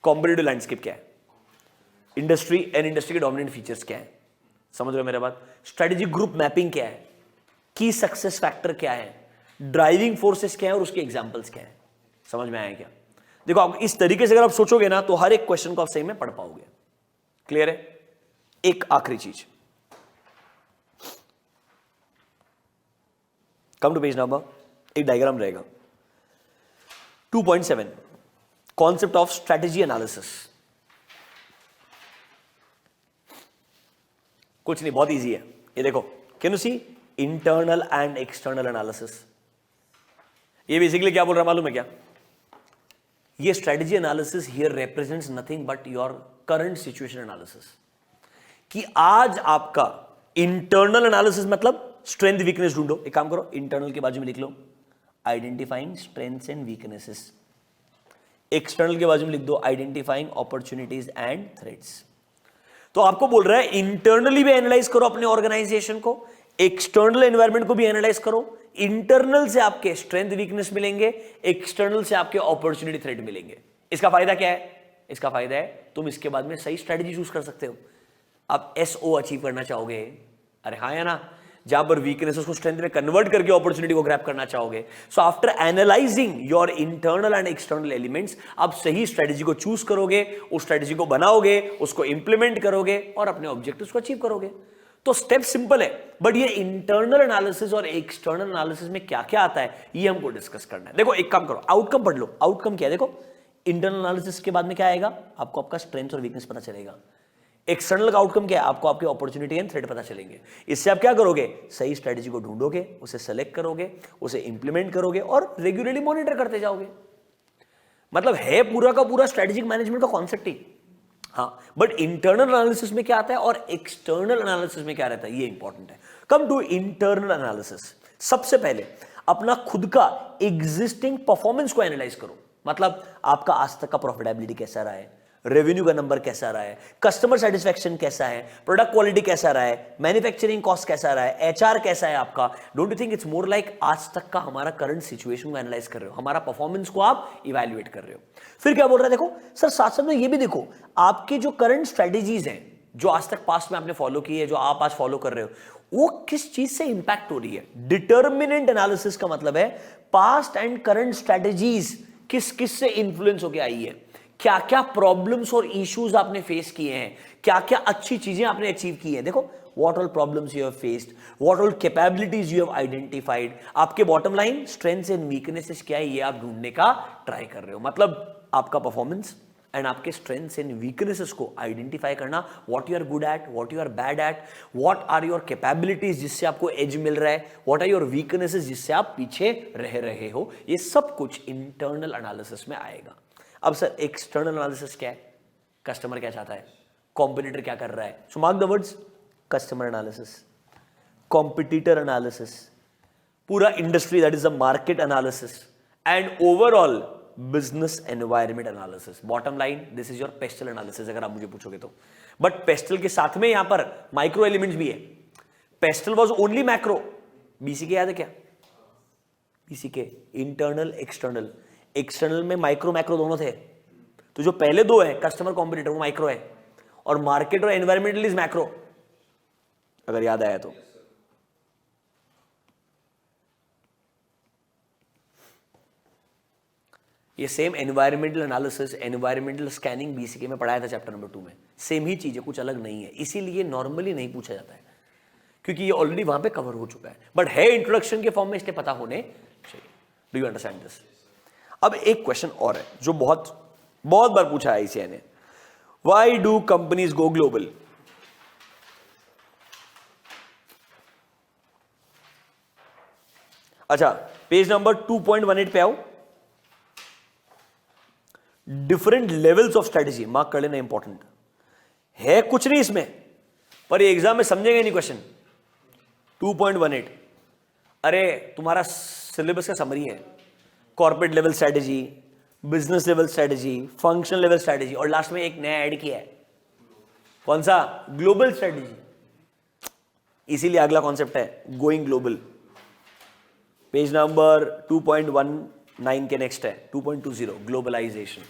Competitive landscape क्या है? Industry and industry के dominant features क्या है? समझ रहे हो मेरा बात? Strategic group mapping क्या है? की सक्सेस फैक्टर क्या है, ड्राइविंग फोर्सेस क्या है और उसके एग्जांपल्स क्या है. समझ में आया क्या? देखो आप इस तरीके से अगर आप सोचोगे ना तो हर एक क्वेश्चन को आप सही में पढ़ पाओगे. क्लियर है? एक आखिरी चीज, कम टू पेज नंबर, एक डायग्राम रहेगा 2.7 कॉन्सेप्ट ऑफ स्ट्रेटेजी एनालिसिस. कुछ नहीं, बहुत इजी है. ये देखो, can you see internal and external analysis. ये बेसिकली क्या बोल रहा है मालूम है क्या? ये strategy analysis here represents nothing but your current situation analysis. कि आज आपका इंटरनल एनालिसिस मतलब स्ट्रेंथ वीकनेस ढूंढो. एक काम करो, इंटरनल के बाजू में लिख लो identifying strengths and weaknesses. External के बाजू में लिख दो आइडेंटिफाइंग अपॉर्चुनिटीज एंड थ्रेट्स. तो आपको बोल रहा है इंटरनली भी एनालाइज करो अपने ऑर्गेनाइजेशन को, एक्सटर्नल एनवायरनमेंट को भी एनालाइज करो. इंटरनल से आपके स्ट्रेंथ वीकनेस मिलेंगे, एक्सटर्नल से आपके अपॉर्चुनिटी थ्रेट मिलेंगे. इसका फायदा क्या है? इसका फायदा है तुम इसके बाद में सही स्ट्रेटजी चूज कर सकते हो. आप एसओ अचीव करना चाहोगे, अरे हाँ या ना, जहां पर वीकनेस उसको स्ट्रेंथ में कन्वर्ट करके अपॉर्चुनिटी को ग्रैब करना चाहोगे. So after analysing your internal and external elements, आप सही स्ट्रेटजी को चूज करोगे, उस स्ट्रेटजी को बनाओगे, उसको इंप्लीमेंट करोगे और अपने ऑब्जेक्टिव्स को अचीव करोगे. तो स्टेप सिंपल है, बट ये इंटरनल एनालिसिस और एक्सटर्नल एनालिसिस में क्या क्या आता है ये हमको डिस्कस करना है. देखो एक काम करो, आउटकम पढ़ लो. आउटकम क्या है? देखो, इंटरनल एनालिसिस के बाद में क्या आएगा? आपको आपका स्ट्रेंथ और वीकनेस पता चलेगा. एक्सटर्नल का आउटकम क्या है? आपको आपके अपॉर्चुनिटी एंड थ्रेट पता चलेंगे. इससे आप क्या करोगे? सही स्ट्रेटजी को ढूंढोगे, उसे सेलेक्ट करोगे, उसे इंप्लीमेंट करोगे और रेगुलरली मॉनिटर करते जाओगे. मतलब है पूरा का पूरा स्ट्रेटेजिक मैनेजमेंट का कॉन्सेप्ट ही. हाँ, बट इंटरनल एनालिसिस में क्या आता है और एक्सटर्नल एनालिसिस में क्या रहता है, ये इंपॉर्टेंट है. Come to internal analysis. सबसे पहले अपना खुद का एग्जिस्टिंग परफॉर्मेंस को एनालाइज करो. मतलब आपका आज तक का प्रॉफिटेबिलिटी कैसा रहा है, रेवेन्यू का नंबर कैसा रहा है, कस्टमर सेटिस्फेक्शन कैसा है, प्रोडक्ट क्वालिटी कैसा रहा है, मैन्युफैक्चरिंग कॉस्ट कैसा रहा है, एचआर कैसा है आपका। Don't you think it's more like आज तक का हमारा करंट सिचुएशन को एनालाइज कर रहे हो, हमारा परफॉर्मेंस को आप इवैल्यूएट कर रहे हो। फिर क्या बोल रहा है, देखो सर साथ साथ में ये भी देखो आपके जो करंट स्ट्रेटेजीज हैं, जो आज तक पास्ट में आपने फॉलो की है, जो आप आज फॉलो कर रहे हो, वो किस चीज से इंपैक्ट हो रही है। डिटर्मिनेंट एनालिसिस का मतलब है पास्ट एंड करंट स्ट्रेटेजीज किस किस से इंफ्लुएंस होकर आई है, क्या क्या प्रॉब्लम्स और इश्यूज आपने फेस किए हैं, क्या क्या अच्छी चीजें आपने अचीव की हैं। देखो what all problems you have faced, what all capabilities you have identified, आपके bottom line strengths and weaknesses क्या है ये आप ढूंढने का ट्राई कर रहे हो। मतलब आपका परफॉर्मेंस एंड आपके स्ट्रेंथ्स एंड वीकनेसेस को आइडेंटिफाई करना, what you are good at, what you are bad at, what are your capabilities जिससे आपको एज मिल रहा है, व्हाट आर योर वीकनेसेस जिससे आप पीछे रह रहे हो, ये सब कुछ इंटरनल एनालिसिस में आएगा। अब सर एक्सटर्नल एनालिसिस क्या है, कस्टमर क्या चाहता है, कॉम्पिटिटर क्या कर रहा है। So mark the words, customer analysis, competitor analysis, पूरा industry that is the market analysis and overall business environment analysis. Bottom line this is your PESTLE analysis अगर आप मुझे पूछोगे तो। बट पेस्टल के साथ में यहां पर माइक्रो एलिमेंट्स भी है। Pastel was only macro, BCK याद है क्या, बीसीके इंटरनल एक्सटर्नल, एक्सटर्नल में माइक्रो मैक्रो दोनों थे, तो जो पहले दो है कस्टमर कॉम्पिटिटर वो माइक्रो है, और मार्केट और एनवायरमेंटल इज मैक्रो, अगर याद आया तो। ये same environmental analysis, environmental scanning BCK में पढ़ाया था चैप्टर नंबर 2 में, सेम ही चीज है, कुछ अलग नहीं है, इसीलिए नॉर्मली नहीं पूछा जाता है क्योंकि ये ऑलरेडी वहां पे कवर हो चुका है, बट है इंट्रोडक्शन के फॉर्म में, इसलिए पता होने चाहिए। Do you understand this. अब एक क्वेश्चन और है जो बहुत बार पूछा है आईसीआई ने, why do companies go global. अच्छा पेज नंबर 2.18 पे आओ, different levels of strategy, mark कर लेना, इंपॉर्टेंट है, कुछ नहीं इसमें पर ये एग्जाम में समझेंगे नहीं क्वेश्चन। 2.18 अरे तुम्हारा सिलेबस का समरी है, corporate level strategy, business level strategy, functional level strategy, और लास्ट में एक नया ऐड किया है, कौन सा, ग्लोबल स्ट्रेटेजी। इसीलिए अगला कॉन्सेप्ट है गोइंग ग्लोबल। पेज नंबर 2.19 के नेक्स्ट है 2.20 ग्लोबलाइजेशन।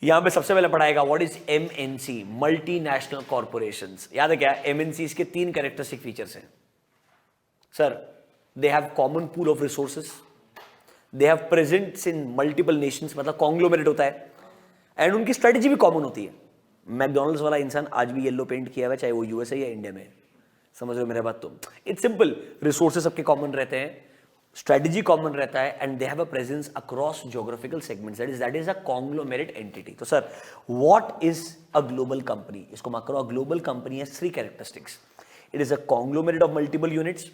यहां पे सबसे पहले पढ़ाएगा what is MNC, multinational corporations. याद है क्या, एमएनसीज के 3 कैरेक्टरिस्टिक फीचर्स हैं sir, they have common pool of resources, they have presence in multiple nations, मतलब कॉन्ग्लोमेरेट होता है, एंड उनकी स्ट्रेटेजी भी कॉमन होती है। मैकडॉनल्ड्स वाला इंसान आज भी येलो पेंट किया हुआ है, चाहे वो यूएसए या इंडिया में, समझ रहे हो मेरे बात। तो इट्स सिंपल, रिसोर्सेस सबके कॉमन रहते हैं, स्ट्रेटेजी कॉमन रहता है, and they have a presence across geographical segments, that is a conglomerate entity. तो sir what is a global company, इसको मार्क करो, a global company has 3 characteristics, it is a conglomerate of multiple units,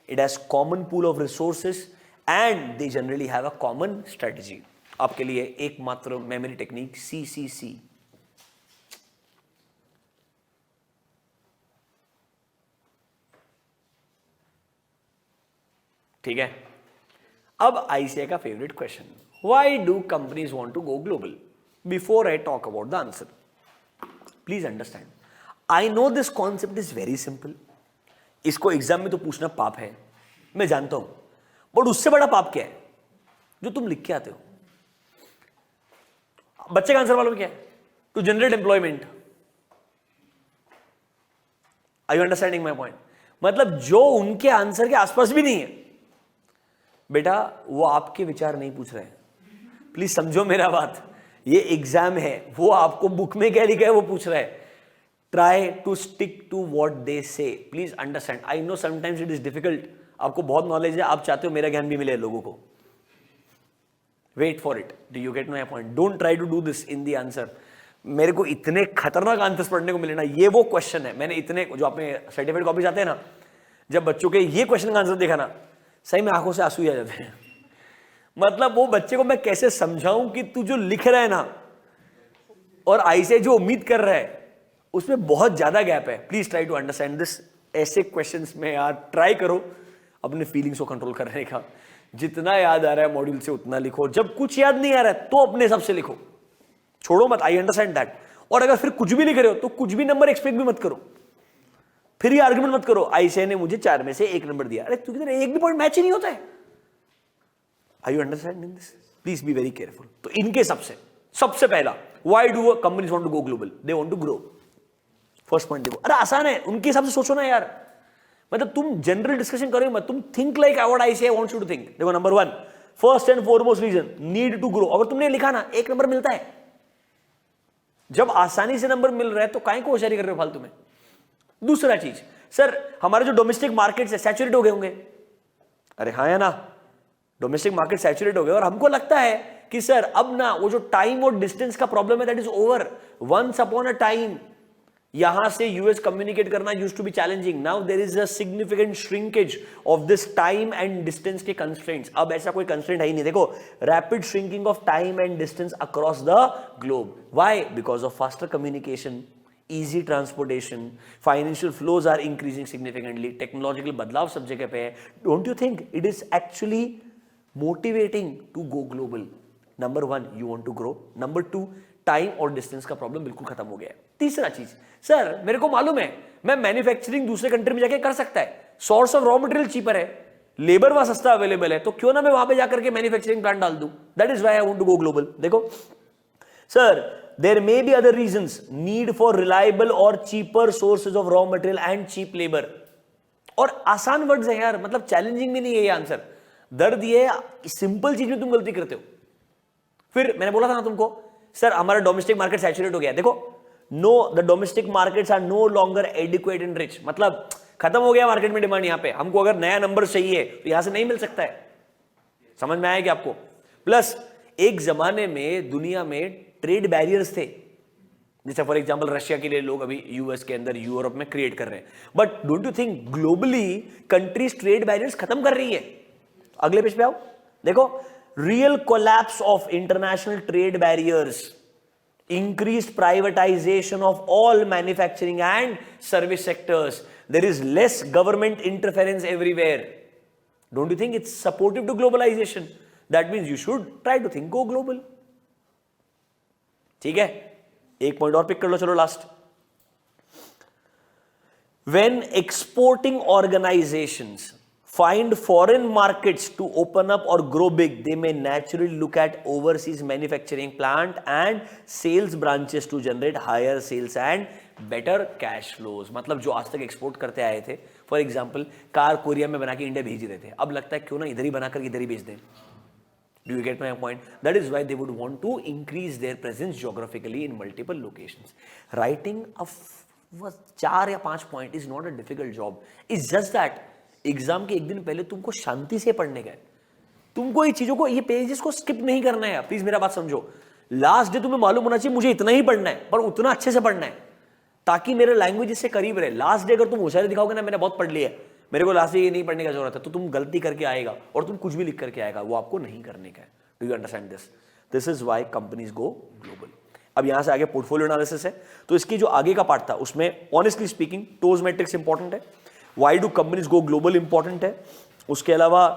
it has common pool of resources and they generally have a common strategy। आपके लिए एकमात्र मेमोरी टेक्निक CCC, ठीक है। अब आईसीआई का favourite question, why do companies want to go global. Before I talk about the answer, please understand, I know this concept is very simple, इसको एग्जाम में तो पूछना पाप है, मैं जानता हूं, बट उससे बड़ा पाप क्या है जो तुम लिख के आते हो। बच्चे का आंसर मालूम क्या है, to generate employment. Are you understanding my point. मतलब जो उनके आंसर के आसपास भी नहीं है, बेटा वो आपके विचार नहीं पूछ रहे हैं, प्लीज समझो मेरा बात, ये एग्जाम है, वो आपको बुक में क्या लिखा है वो पूछ रहा है। Try to stick to what they say. Please understand. I know sometimes it is difficult. आपको बहुत नॉलेज है, आप चाहते हो मेरा ज्ञान भी मिले लोगों को। Wait for it. Do you get my point? Don't try to do this in the answer. मेरे को इतने खतरनाक आंसर्स पढ़ने को मिले ना, ये वो क्वेश्चन है, मैंने इतने जो आपने सर्टिफिकेट कॉपीज आते हैं ना, जब बच्चों के ये क्वेश्चन का आंसर देखा ना, सही में आंखों से आंसू ही आ जाते हैं। मतलब वो बच्चे को मैं कैसे समझाऊं कि तू जो लिख रहा है ना और आईसीआई जो उम्मीद कर रहा है उसमें बहुत ज्यादा गैप है। Please try to understand this. ऐसे क्वेश्चंस में यार ट्राई करो अपने फीलिंग्स को कंट्रोल करने का, जितना याद आ रहा है मॉड्यूल से उतना लिखो, जब कुछ याद नहीं आ रहा है तो अपने हिसाब से लिखो, छोड़ो मत, आई अंडरस्टैंड दैट। और अगर फिर कुछ भी लिख रहे हो तो कुछ भी नंबर एक्सपेक्ट भी मत करो, फिर ये आर्गुमेंट मत करो आईसीआई ने मुझे 4 में से 1 नंबर दिया। अरे तू किधर, एक भी पॉइंट मैच ही नहीं होता है। Are you understanding this? Please be very careful. तो इनके सबसे पहला, why do companies want to go global? They want to grow. First point देखो, अरे आसान है, उनके हिसाब से सोचो ना यार। मतलब तुम जनरल डिस्कशन करो मत, तुम think like what ICI wants you to think. देखो number 1, first and foremost reason, need to grow. अगर तुमने लिखा ना 1 नंबर मिलता है, जब आसानी से नंबर मिल रहा है तो काहे को होशियारी कर रहे हो फालतू में। दूसरा चीज, सर हमारे जो डोमेस्टिक मार्केट है सैचुरेट हो गए होंगे। अरे हाँ या ना, डोमेस्टिक मार्केट सैचुरेट हो गए और हमको लगता है कि सर अब ना वो जो टाइम और डिस्टेंस का प्रॉब्लम है that is over. Once upon a time यहां से यूएस कम्युनिकेट करना used to be challenging, now there is a significant shrinkage of this time and distance के कंस्ट्रेंट्स। अब ऐसा कोई कंस्ट्रेंट है ही नहीं। देखो, rapid shrinking of time and distance across the globe. Why? Because of faster communication, easy transportation, financial flows are increasing significantly, technological बदलाव सब जगह पे है। Don't you think it is actually motivating to go global? Number 1, you want to grow. Number 2, time और डिस्टेंस का प्रॉब्लम बिल्कुल खत्म हो गया है। तीसरा चीज, सर मेरे को मालूम है मैं मैन्युफैक्चरिंग दूसरे कंट्री में जाके कर सकता है, source of raw material cheaper है, लेबर वहां सस्ता अवेलेबल है, तो क्यों ना मैं वहां पे जाकर के मैन्युफैक्चरिंग प्लांट डाल दूं। That is why I want to go global. देखो sir, there may be other reasons, need for reliable or cheaper sources of raw material and cheap labor। और आसान वर्ड्स है यार, मतलब चैलेंजिंग भी नहीं है ये आंसर। दर्द ये सिंपल चीज में तुम गलती करते हो। फिर मैंने बोला था ना तुमको, सर हमारा डोमेस्टिक मार्केट सैचुरेट हो गया। देखो, no, the domestic markets are no longer adequate and rich. मतलब खत्म हो गया मार्केट में डिमांड। यहां पे हमको अगर नया नंबर चाहिए तो यहां से नहीं मिल सकता है। समझ में आया कि आपको? प्लस एक जमाने में दुनिया में ट्रेड बैरियर्स थे, जैसे फॉर एग्जांपल रशिया के लिए लोग अभी यूएस के अंदर, यूरोप में क्रिएट कर रहे हैं। But don't you think globally countries trade barriers खत्म कर रही है? अगले पेज पे आओ, देखो, real collapse of international trade barriers, increased privatization of all manufacturing and service sectors, there is less government interference everywhere. Don't you think it's supportive to globalization? That means you should try to think go global. ठीक है, एक पॉइंट और पिक कर लो, चलो last. When exporting organizations find foreign markets to open up or grow big, they may naturally look at overseas manufacturing plant and sales branches to generate higher sales and better cash flows। मतलब जो आज तक एक्सपोर्ट करते आए थे, फॉर एग्जांपल कार कोरिया में बना के इंडिया भेज रहे थे, अब लगता है क्यों ना इधर ही बनाकर इधर ही भेज दें। Do you get my point? That is why they would want to increase their presence geographically in multiple locations. Writing a 4 या 5 point is not a difficult job. It's just that exam के एक दिन पहले तुमको शांति से पढ़ने का है। तुमको ये चीजों को, ये पेजेस को स्किप नहीं करना है। प्लीज मेरा बात समझो। लास्ट डे तुम्हें मालूम होना चाहिए मुझे इतना ही पढ़ना है, पर उतना अच्छे से पढ़ना है ताकि मेरा लैंग्वेज इससे करीब रहे। लास्ट डे अगर तुम होशियारी दिखाओगे ना, मैंने बहुत पढ़ लिया है, मेरे को लास्ट डे ये नहीं पढ़ने का जरूरत है, तो तुम गलती करके आएगा और तुम कुछ भी लिख करके आएगा, वो आपको नहीं करने का है। Do you understand this? This is why companies go global. अब यहां से आगे पोर्टफोलियो एनालिसिस है, तो इसकी जो आगे का पार्ट था उसमें honestly speaking TOWS matrix important है, why do companies go global important है, उसके अलावा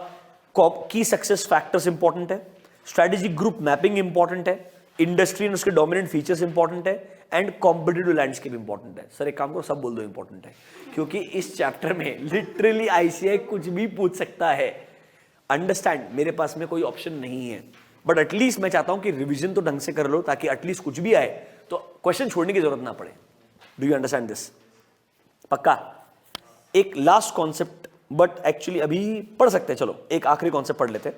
की सक्सेस फैक्टर्स इंपॉर्टेंट है, स्ट्रेटेजिक ग्रुप मैपिंग इंपॉर्टेंट है, इंडस्ट्री एंड उसके डोमिनेंट फीचर्स इंपॉर्टेंट है, एंड कॉम्पिटिटिव लैंडस्केप इंपॉर्टेंट है। सर एक काम करो, सब बोल दो इंपॉर्टेंट है, क्योंकि इस चैप्टर में लिटरली आईसीआई कुछ भी पूछ सकता है। अंडरस्टैंड, मेरे पास में कोई ऑप्शन नहीं है, बट एटलीस्ट मैं चाहता हूं कि रिवीजन तो ढंग से कर लो ताकि एटलीस्ट कुछ भी आए तो क्वेश्चन छोड़ने की जरूरत ना पड़े। Do you understand this? पक्का? एक लास्ट कॉन्सेप्ट, बट एक्चुअली अभी पढ़ सकते हैं, चलो एक आखिरी कॉन्सेप्ट पढ़ लेते हैं,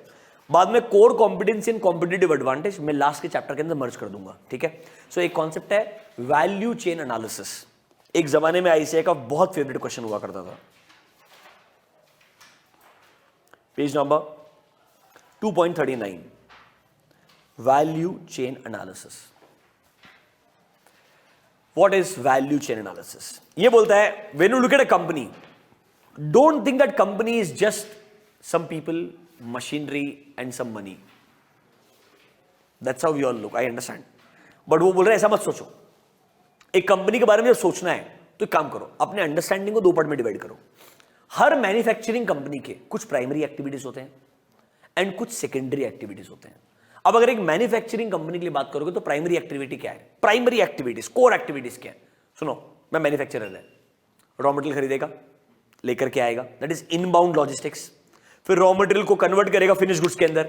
बाद में core competency and competitive advantage मैं लास्ट के चैप्टर के अंदर मर्ज कर दूंगा। ठीक है, सो एक कॉन्सेप्ट है वैल्यू चेन एनालिसिस। एक जमाने में आईसीआई का बहुत फेवरेट क्वेश्चन हुआ करता था। Page number 2.39, value chain analysis. What is value chain analysis? ये बोलता है when you look at a company, don't think that company is just some people, machinery and some money. That's how we all look, I understand, but वो बोल रहे हैं ऐसा मत सोचो। एक कंपनी के बारे में जब सोचना है तो एक काम करो, अपने अंडरस्टैंडिंग को 2 पार्ट में डिवाइड करो। हर मैन्युफैक्चरिंग कंपनी के कुछ प्राइमरी एक्टिविटीज होते हैं एंड कुछ सेकेंडरी एक्टिविटीज होते हैं। अब अगर एक मैन्युफैक्चरिंग कंपनी के लिए बात करोगे तो प्राइमरी एक्टिविटी क्या है, प्राइमरी एक्टिविटीज, कोर एक्टिविटीज क्या है? सुनो, मैं मैन्युफैक्चरर है, रॉ मटेरियल खरीदेगा, लेकर के आएगा, दैट इज इनबाउंड लॉजिस्टिक्स। फिर रॉ मटेरियल को कन्वर्ट करेगा फिनिश गुड्स के अंदर,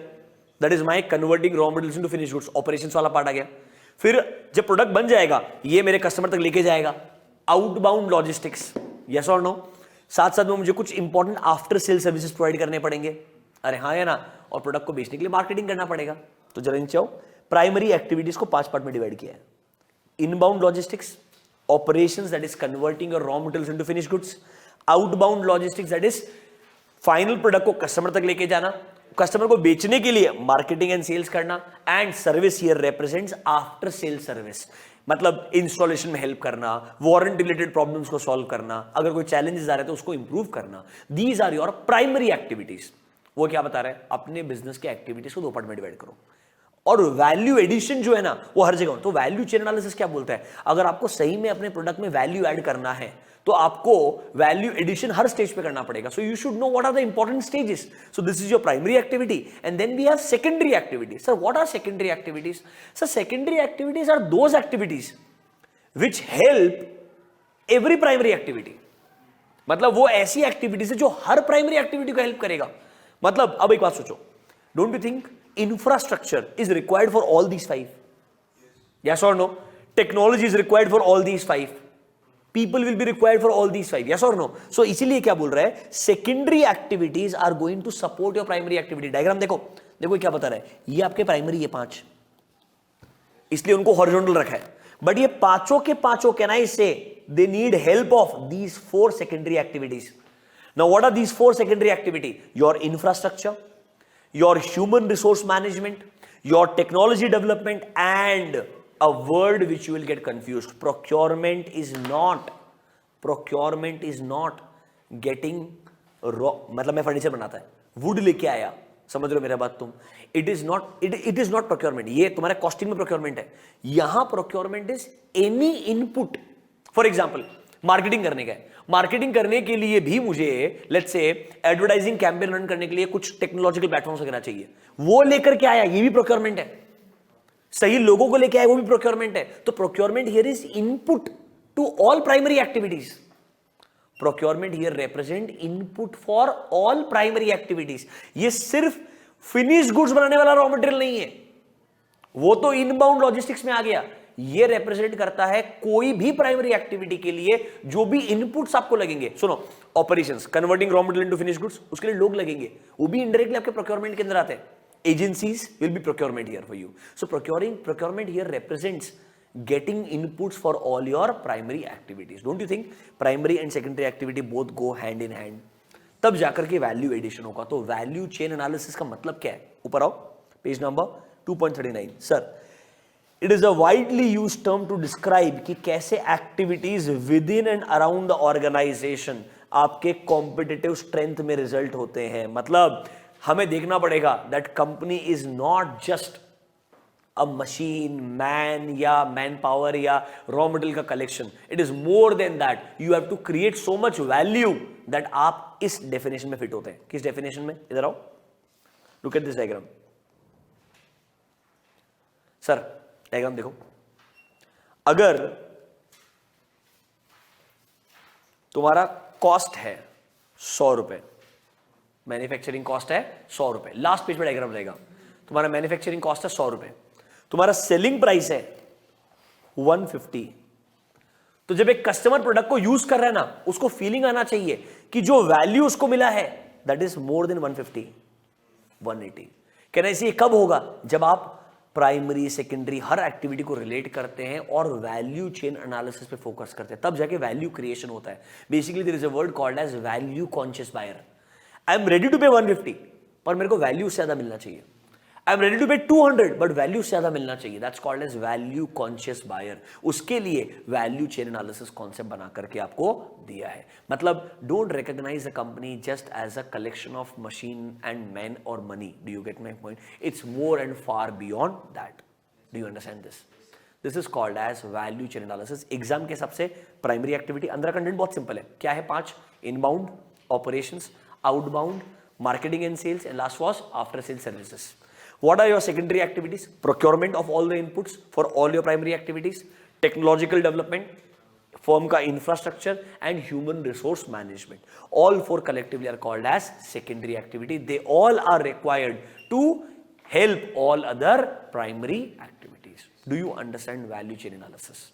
that is my converting raw materials into finish goods, operations वाला पार्ट आ गया। फिर जब प्रोडक्ट बन जाएगा ये मेरे कस्टमर तक लेके जाएगा, आउटबाउंड लॉजिस्टिक्स, यस और नो। साथ साथ में मुझे कुछ important after sale services provide करने पड़ेंगे, अरे हाँ या ना, और प्रोडक्ट को बेचने के लिए मार्केटिंग करना पड़ेगा। तो जरा इन चाहो प्राइमरी एक्टिविटीज को 5 पार्ट में डिवाइड किया है। Inbound logistics, operations, that is converting your raw materials into finished goods, outbound logistics, that is final product को कस्टमर तक लेके जाना, कस्टमर को बेचने के लिए मार्केटिंग एंड सेल्स करना, and service here represents after sale service, मतलब इंस्टॉलेशन में हेल्प करना, वारंटी रिलेटेड प्रॉब्लम्स को सॉल्व करना, अगर कोई चैलेंजेस आ रहे तो उसको इंप्रूव करना। These are your primary activities. वो क्या बता रहे हैं, अपने बिजनेस के एक्टिविटीज को 2 पार्ट में डिवाइड करो, और वैल्यू एडिशन जो है ना वो हर जगह। तो वैल्यू चेन एनालिसिस क्या बोलता है, अगर आपको सही में अपने प्रोडक्ट में वैल्यू ऐड करना है तो आपको वैल्यू एडिशन हर स्टेज पे करना पड़ेगा। So you should know what are the important stages. So this is your primary activity, and then we have secondary activities. Sir what are secondary activities? Sir secondary activities are those activities which help every primary activity. मतलब वो ऐसी एक्टिविटीज है जो हर प्राइमरी एक्टिविटी को हेल्प करेगा। मतलब अब एक बात सोचो, don't you think infrastructure is required for all these 5? Yes or no? Technology is required for all these 5. People will be required for all these 5. Yes or no? So इसीलिए क्या बोल रहा है, secondary activities are going to support your primary activity. Diagram देखो, देखो क्या बता रहा है, ये आपके प्राइमरी, ये 5, इसलिए उनको हॉरिजॉन्टल रखा है। बट ये पांचों के पांचों, कैन आई से, they need help of these 4 secondary activities. Now what are these 4 secondary activity? Your infrastructure, your human resource management, your technology development, and a word which you will get confused, procurement is not getting raw, मतलब मैं फर्नीचर बनाता है, वुड लेके आया, समझ रहे हो मेरा बात तुम, it is not procurement, ये तुम्हारे कॉस्टिंग में प्रोक्योरमेंट है। यहां procurement is any input. For example marketing करने का है, मार्केटिंग करने के लिए भी मुझे let's say advertising campaign run करने के लिए कुछ टेक्नोलॉजिकल प्लेटफॉर्म्स वगैरह चाहिए, वो लेकर के आया, ये भी प्रोक्योरमेंट है। सही लोगों को लेके आया, वो भी प्रोक्योरमेंट है। तो procurement here is input to all primary activities. Procurement here represent input for all primary activities. ये सिर्फ फिनिश गुड्स बनाने वाला रॉ मटेरियल नहीं है, वो तो इनबाउंड लॉजिस्टिक्स में आ गया। ये रिप्रेजेंट करता है कोई भी प्राइमरी एक्टिविटी के लिए जो भी इनपुट्स आपको लगेंगे। सुनो, operations, converting raw material into finish goods, उसके लिए लोग लगेंगे, वो भी इनडायरेक्टली आपके प्रोक्योरमेंट के अंदर आते हैं। Agencies will be procurement here for you. So procurement here represents getting inputs for all your primary activities. Don't you think primary and secondary activity both go hand in hand? तब जाकर के वैल्यू एडिशन होगा। तो वैल्यू चेन एनालिसिस का मतलब क्या है? ऊपर आओ, page number 2.39। Sir, it is a widely used term to describe कि कैसे activities within and around the organisation आपके कॉम्पिटिटिव स्ट्रेंथ में रिजल्ट होते हैं। मतलब हमें देखना पड़ेगा that company is not just a machine, man या मैन पावर या रॉ मटेरियल का collection. It is more than that. You have to create so much value that आप इस डेफिनेशन में फिट होते हैं। किस डेफिनेशन में? इधर आओ, look at this diagram. Sir diagram देखो, अगर तुम्हारा कॉस्ट है 100 रुपए, मैन्युफैक्चरिंग कॉस्ट है 100 रुपए, लास्ट पेज पे डायग्राम रहेगा। तुम्हारा मैन्युफैक्चरिंग कॉस्ट है 100 रुपए, तुम्हारा सेलिंग प्राइस है 150। तो जब एक कस्टमर प्रोडक्ट को यूज कर रहा है ना, उसको फीलिंग आना चाहिए कि जो वैल्यू उसको मिला है दैट इज मोर देन 150, 180। कहना इसे कब होगा? जब आप प्राइमरी सेकेंडरी हर एक्टिविटी को रिलेट करते हैं और वैल्यू चेन एनालिसिस पे फोकस करते हैं, तब जाके वैल्यू क्रिएशन होता है। Basically there is a word called as value conscious buyer. I am ready to pay 150, पर मेरे को वैल्यू से ज्यादा मिलना चाहिए। आई एम रेडी टू पे 200, बट वैल्यू से ज्यादा मिलना चाहिए। That's called as value conscious buyer. उसके लिए वैल्यू चेन एनालिसिस कॉन्सेप्ट बना करके आपको दिया है। मतलब don't recognise a company just as a collection of machine and man और money. Do you get my point? It's more and far beyond that. Do you understand this? This is called as value chain analysis. Exam के हिसाब से प्राइमरी एक्टिविटी अंदर कंटेंट बहुत सिंपल है। क्या है? 5, inbound operations, outbound marketing and sales, and last was after sale services. What are your secondary activities? Procurement of all the inputs for all your primary activities, technological development, firm का infrastructure and human resource management. All four collectively are called as secondary activity. They all are required to help all other primary activities. Do you understand value chain analysis?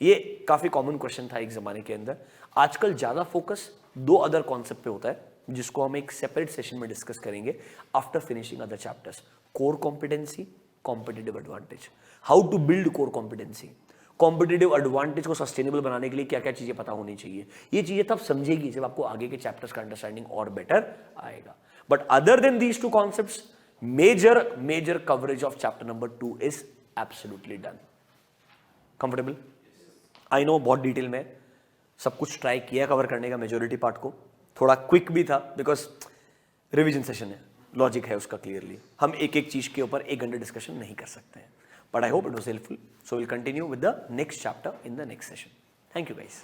ये काफी कॉमन क्वेश्चन था एक जमाने के अंदर. आजकल ज्यादा फोकस दो अदर कॉन्सेप्ट पे होता है जिसको हम एक सेपरेट सेशन में डिस्कस करेंगे after finishing other chapters. Core competency, competitive advantage. How to build core competency. Competitive advantage को सस्टेनेबल बनाने के लिए क्या क्या चीजें पता होनी चाहिए. ये चीजें तब समझेगी जब आपको आगे के चैप्टर्स का अंडरस्टैंडिंग और बेटर आएगा. But other than these two concepts, major coverage of chapter number 2 is absolutely done. Comfortable? I know बहुत डिटेल में सब कुछ ट्राई किया कवर करने का, मेजोरिटी पार्ट को. थोड़ा क्विक भी था बिकॉज रिवीजन सेशन है, लॉजिक है उसका क्लियरली. हम एक एक चीज के ऊपर 1 घंटे डिस्कशन नहीं कर सकते हैं. But I hope it was helpful. So will continue with the next chapter in the next session. Thank you guys.